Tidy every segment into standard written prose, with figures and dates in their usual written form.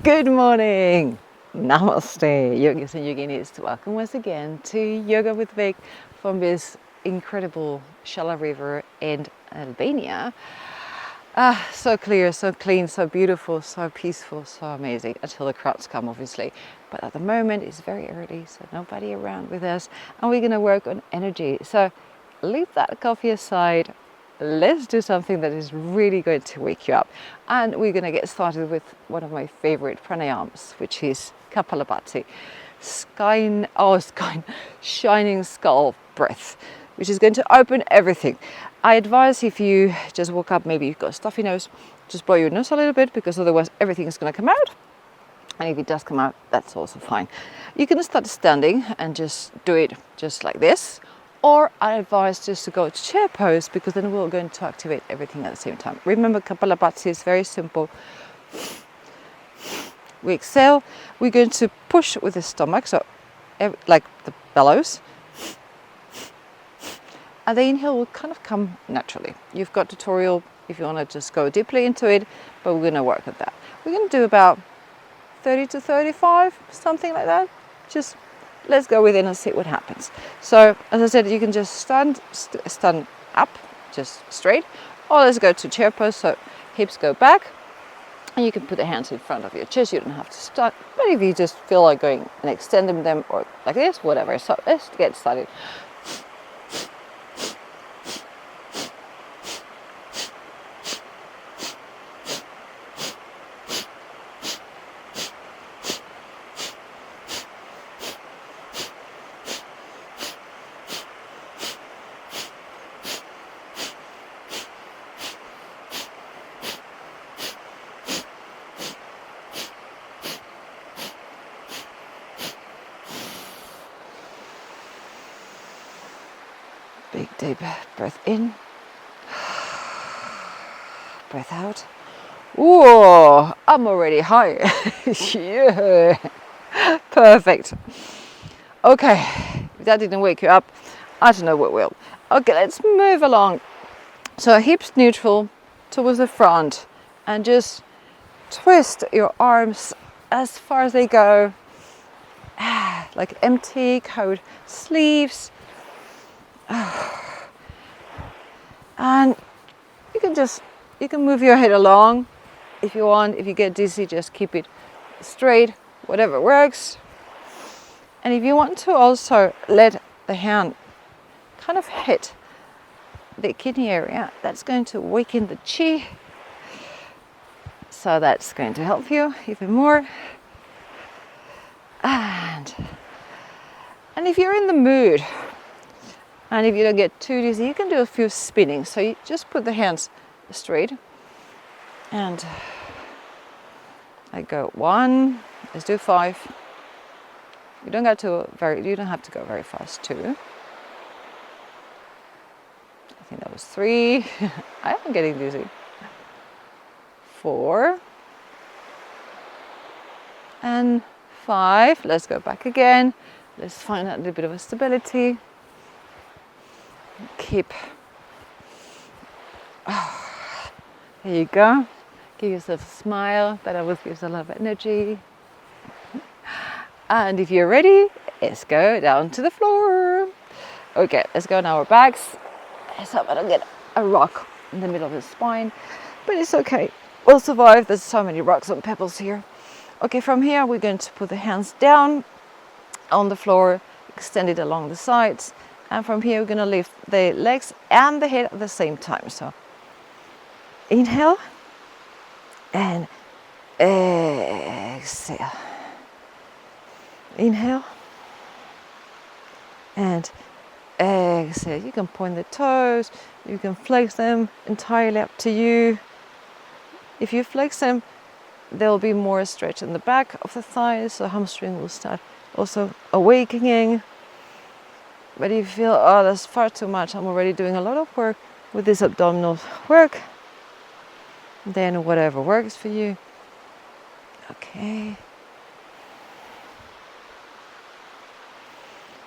Good morning, namaste, yogis and yoginis. Welcome once again to Yoga with Vic from this incredible shallow river in Albania. So clear, so clean, so beautiful, so peaceful, so amazing, until the crowds come obviously. But at the moment it's very early, so nobody around with us, and we're going to work on energy. So leave that coffee aside. Let's do something that is really going to wake you up. And we're going to get started with one of my favorite pranayamas, which is kapalabhati, shining skull breath, which is going to open everything. I advise, if you just woke up, maybe you've got a stuffy nose, just blow your nose a little bit, because otherwise everything is going to come out. And if it does come out, that's also fine. You can start standing and just do it just like this. Or I advise just to go to chair pose, because then we're going to activate everything at the same time. Remember, kapalabhati is very simple. We exhale, we're going to push with the stomach, so like the bellows. And the inhale will kind of come naturally. You've got tutorial if you want to just go deeply into it, but we're going to work with that. We're going to do about 30 to 35, something like that. Just let's go with it and see what happens. So as I said, you can just stand up, just straight, or let's go to chair pose, so hips go back, and you can put the hands in front of your chest. You don't have to start, but if you just feel like going and extending them, or like this, whatever. So let's get started. Big deep breath in, breath out. Whoa, I'm already high. Yeah, perfect. Okay, if that didn't wake you up, I don't know what will. Okay, let's move along. So hips neutral towards the front, and just twist your arms as far as they go, like empty coat sleeves. And you can move your head along if you want. If you get dizzy, just keep it straight, whatever works. And if you want to also let the hand kind of hit the kidney area, that's going to awaken the chi. So that's going to help you even more. And if you're in the mood, and if you don't get too dizzy, you can do a few spinning. So you just put the hands straight, and I go 1. Let's do 5. You don't have to go very fast. 2. I think that was 3. I am getting dizzy. 4 and 5. Let's go back again. Let's find out a little bit of a stability. Keep. There you go. Give yourself a smile. That always gives a lot of energy. And if you're ready, let's go down to the floor. Okay, let's go on our backs. Let's hope I don't get a rock in the middle of the spine, but it's okay. We'll survive. There's so many rocks and pebbles here. Okay, from here we're going to put the hands down on the floor, extend it along the sides. And from here, we're going to lift the legs and the head at the same time. So inhale and exhale. Inhale and exhale. You can point the toes, you can flex them, entirely up to you. If you flex them, there will be more stretch in the back of the thighs, so hamstring will start also awakening. But if you feel, oh, that's far too much, I'm already doing a lot of work with this abdominal work, then whatever works for you. Okay.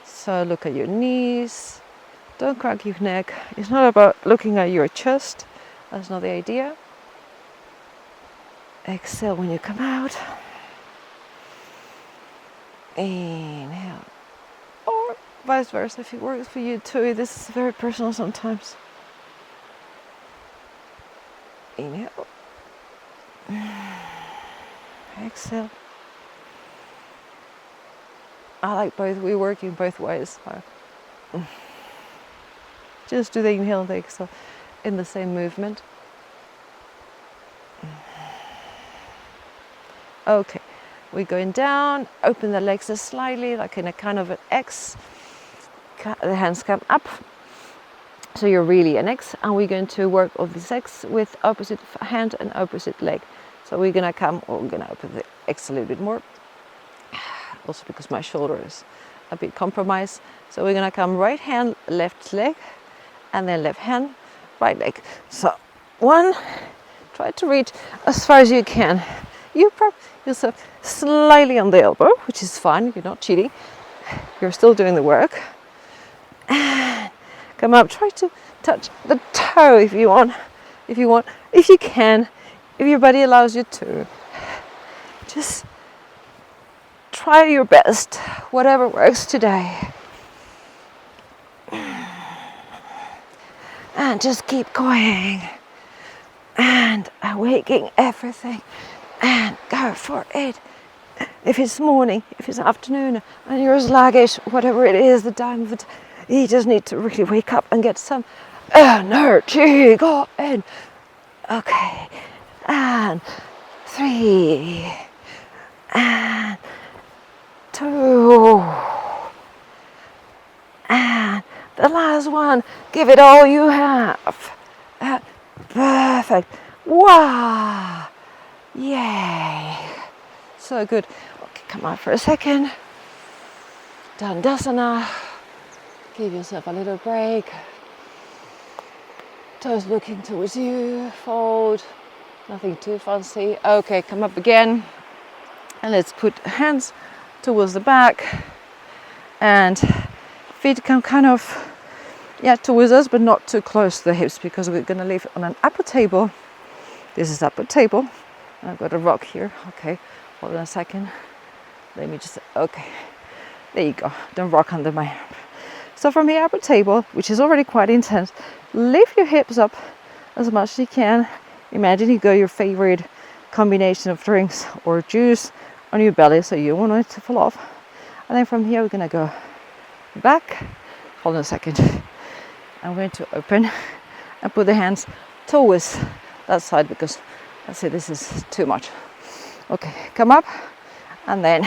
So look at your knees. Don't crack your neck. It's not about looking at your chest. That's not the idea. Exhale when you come out. Inhale. Or vice versa, if it works for you too. This is very personal sometimes. Inhale. Exhale. I like both. We're working both ways. Just do the inhale and the exhale in the same movement. Okay, we're going down. Open the legs slightly, like in a kind of an X. The hands come up. So you're really an X, and we're going to work on this X with opposite hand and opposite leg. So we're gonna open the X a little bit more. Also because my shoulder is a bit compromised. So we're gonna come right hand, left leg, and then left hand, right leg. So one, try to reach as far as you can. You prop yourself slightly on the elbow, which is fine, you're not cheating. You're still doing the work. And come up, try to touch the toe if you want, if you can, if your body allows you to. Just try your best, whatever works today. And just keep going. And awaking everything. And go for it. If it's morning, if it's afternoon, and you're sluggish, whatever it is, the time of it, you just need to really wake up and get some energy. Go in. Okay. And 3. And 2. And the last one. Give it all you have. Perfect. Wow. Yay. So good. Okay, come out for a second. Dandasana. Give yourself a little break. Toes looking towards you. Fold. Nothing too fancy. Okay, come up again. And let's put hands towards the back. And feet come kind of, towards us, but not too close to the hips, because we're going to leave on an upper table. This is upper table. I've got a rock here. Okay, hold on a second. Let me just, okay. There you go. Don't rock under my arm. So from the upper table, which is already quite intense, lift your hips up as much as you can. Imagine you got your favorite combination of drinks or juice on your belly, so you want it to fall off. And then from here, we're going to go back. Hold on a second. I'm going to open and put the hands towards that side, because let's say this is too much. Okay, come up and then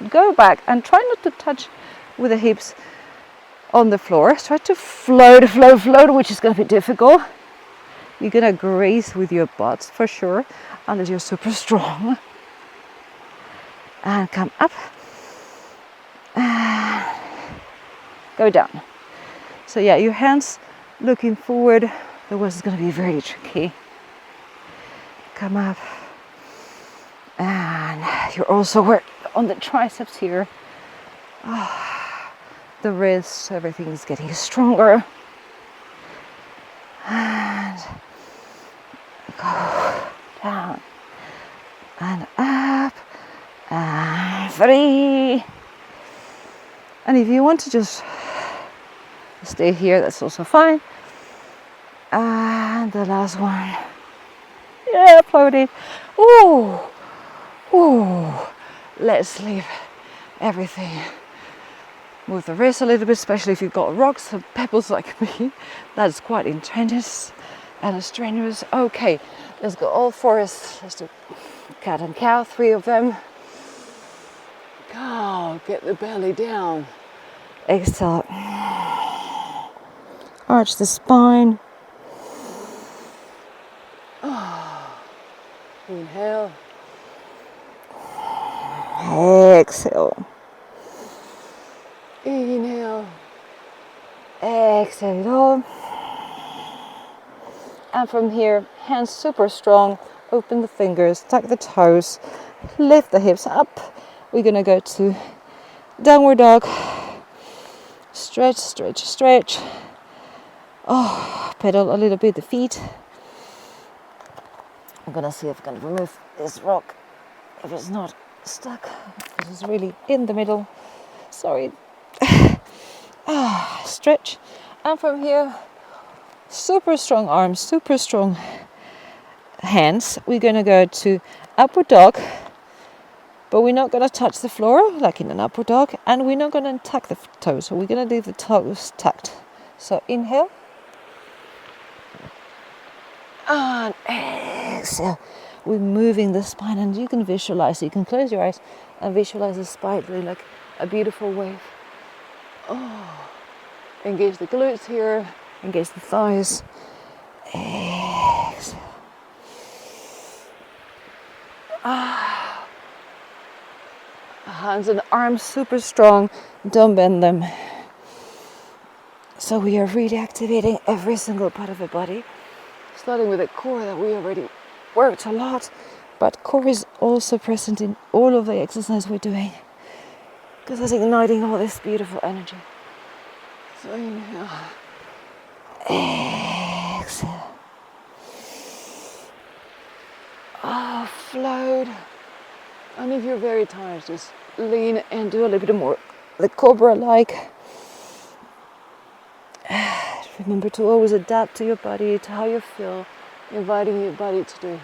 go back and try not to touch with the hips on the floor. Try to float, which is going to be difficult. You're going to graze with your butt for sure, unless you're super strong. And come up and go down. So your hands looking forward. Otherwise it's going to be very tricky. Come up. And you're also working on the triceps here. The wrists, everything is getting stronger. And go down and up. And 3. And if you want to just stay here, that's also fine. And the last one. Floating. Ooh. Let's leave everything. Move the wrist a little bit, especially if you've got rocks and pebbles like me. That's quite intense and strenuous. Okay, let's go all fours. Let's do cat and cow, 3 of them. Go, get the belly down. Exhale. Arch the spine. Inhale. Exhale. Inhale. Exhale it all. And from here, hands super strong. Open the fingers, tuck the toes, lift the hips up. We're gonna go to downward dog. Stretch, stretch, stretch. Pedal a little bit the feet. I'm gonna see if I can remove this rock if it's not stuck. This is really in the middle. Sorry. Stretch. And from here, super strong arms, super strong hands. We're going to go to upward dog, but we're not going to touch the floor like in an upward dog, and we're not going to tuck the toes. So we're going to leave the toes tucked. So inhale and exhale. We're moving the spine, and you can visualize. You can close your eyes and visualize the spine really like a beautiful wave. Oh, engage the glutes here, engage the thighs. Exhale. Hands and arms super strong. Don't bend them. So we are really activating every single part of the body, starting with the core that we already worked a lot, but core is also present in all of the exercise we're doing because it's igniting all this beautiful energy. So inhale, exhale. Float. And if you're very tired, just lean and do a little bit more the cobra-like. Remember to always adapt to your body, to how you feel, inviting your body to do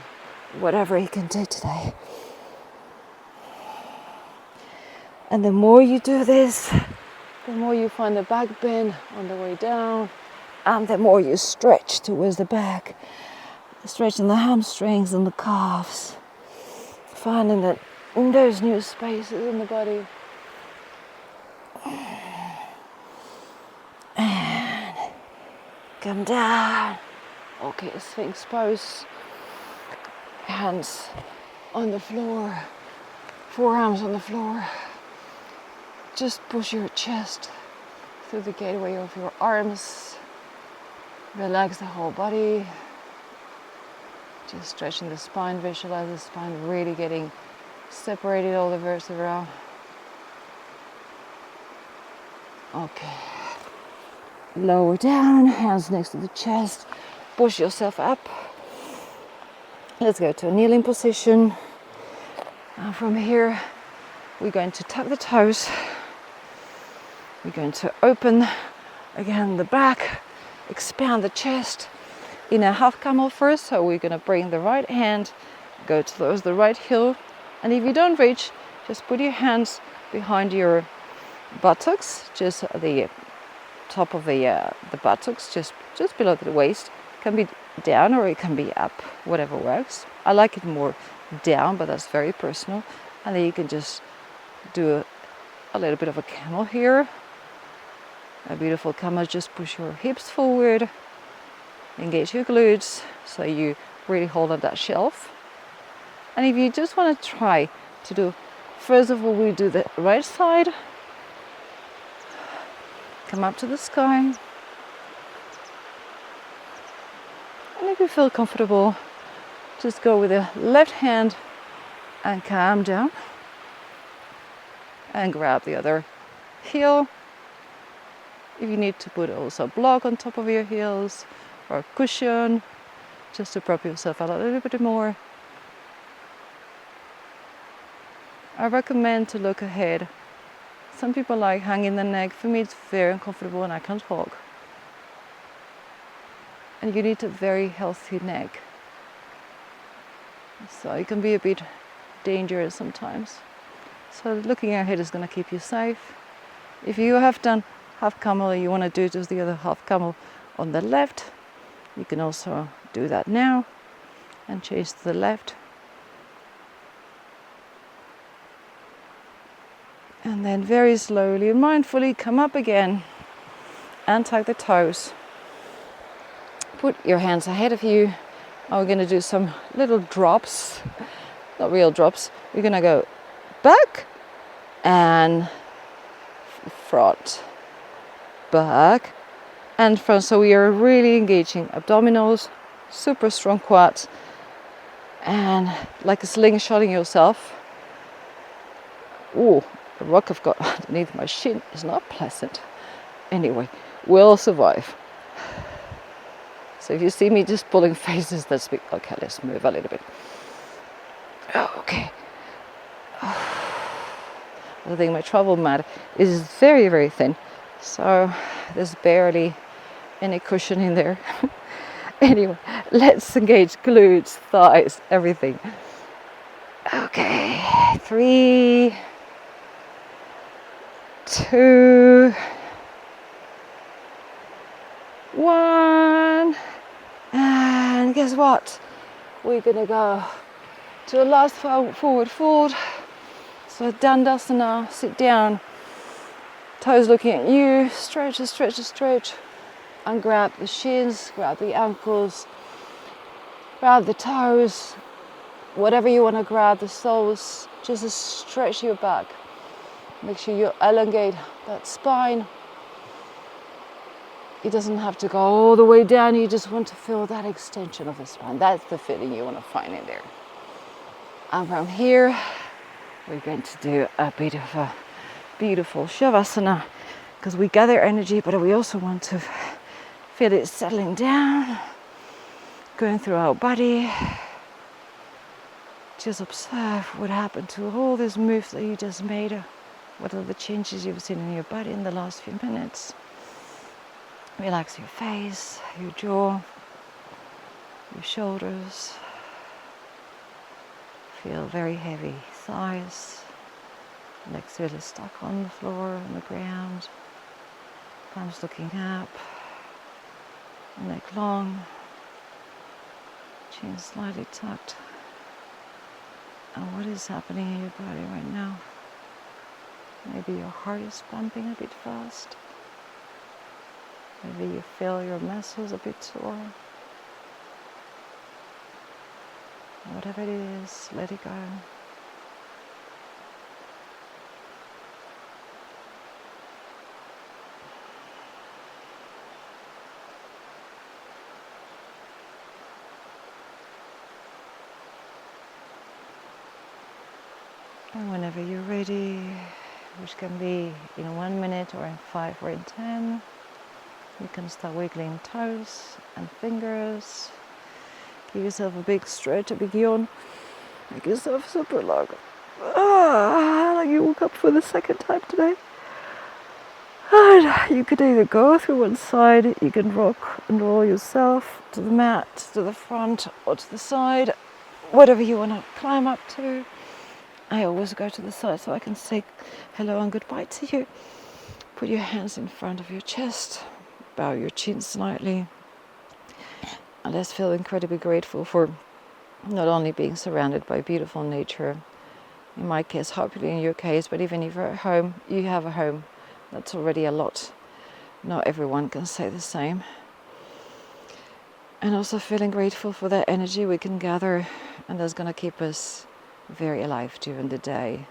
whatever it can do today. And the more you do this, the more you find the back bend on the way down, and the more you stretch towards the back, stretching the hamstrings and the calves, finding that in those new spaces in the body. And come down. Okay, Sphinx pose. Hands on the floor, forearms on the floor. Just push your chest through the gateway of your arms. Relax the whole body. Just stretching the spine, visualize the spine really getting separated, all the vertebrae. Okay. Lower down, hands next to the chest. Push yourself up. Let's go to a kneeling position. And from here, we're going to tuck the toes. We're going to open again the back, expand the chest in a half camel first. So we're going to bring the right hand, go towards the right heel. And if you don't reach, just put your hands behind your buttocks, just the top of the buttocks, just below the waist. It can be down or it can be up, whatever works. I like it more down, but that's very personal. And then you can just do a little bit of a camel here. A beautiful camel. Just push your hips forward, engage your glutes, so you really hold on that shelf. And if you just want to try to do, first of all, we do the right side. Come up to the sky. And if you feel comfortable, just go with the left hand and calm down. And grab the other heel. If you need to put also a block on top of your heels or a cushion, just to prop yourself out a little bit more. I recommend to look ahead. Some people like hanging the neck. For me, it's very uncomfortable and I can't talk. And you need a very healthy neck. So it can be a bit dangerous sometimes. So looking ahead is going to keep you safe. If you have done half camel and you want to do just the other half camel on the left, you can also do that now and change to the left. And then very slowly and mindfully come up again and tuck the toes. Put your hands ahead of you. And we're going to do some little drops, not real drops. We're going to go back and front, back and front. So we are really engaging abdominals, super strong quads, and like a slingshotting yourself. Ooh. The rock I've got underneath my shin is not pleasant. Anyway, we'll survive. So if you see me just pulling faces, that's big. Okay, let's move a little bit. Okay. I think my travel mat is very, very thin. So there's barely any cushion in there. Anyway, let's engage glutes, thighs, everything. Okay, 3, 2, 1. And guess what? We're gonna go to a last forward fold. So Dandasana, sit down, toes looking at you, stretch, stretch, stretch, and grab the shins, grab the ankles, grab the toes, whatever you want to grab, the soles, just stretch your back. Make sure you elongate that spine. It doesn't have to go all the way down, you just want to feel that extension of the spine. That's the feeling you want to find in there. And from here, we're going to do a bit of a beautiful Shavasana, because we gather energy, but we also want to feel it settling down, going through our body. Just observe what happened to all these moves that you just made. What are the changes you've seen in your body in the last few minutes? Relax your face, your jaw, your shoulders. Feel very heavy thighs, legs really stuck on the floor, on the ground, palms looking up, neck long, chin slightly tucked. And what is happening in your body right now? Maybe your heart is pumping a bit fast. Maybe you feel your muscles a bit sore. Whatever it is, let it go. And whenever you're ready, which can be in 1 minute or in 5 or in 10, you can start wiggling toes and fingers. Give yourself a big stretch, a big yawn. Make yourself super long. Like you woke up for the second time today. And you could either go through one side, you can rock and roll yourself to the mat, to the front or to the side, whatever you want to climb up to. I always go to the side so I can say hello and goodbye to you. Put your hands in front of your chest, bow your chin slightly. And let's feel incredibly grateful for not only being surrounded by beautiful nature, in my case, hopefully in your case, but even if you're at home, you have a home. That's already a lot. Not everyone can say the same. And also feeling grateful for that energy we can gather, and that's going to keep us very alive during the day.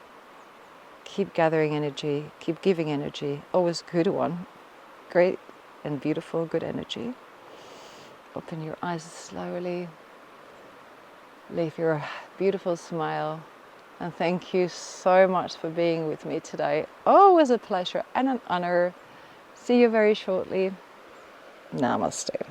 Keep gathering energy, keep giving energy, always good one, great and beautiful, good energy. Open your eyes slowly, leave your beautiful smile, and thank you so much for being with me today. Always a pleasure and an honor. See you very shortly. Namaste.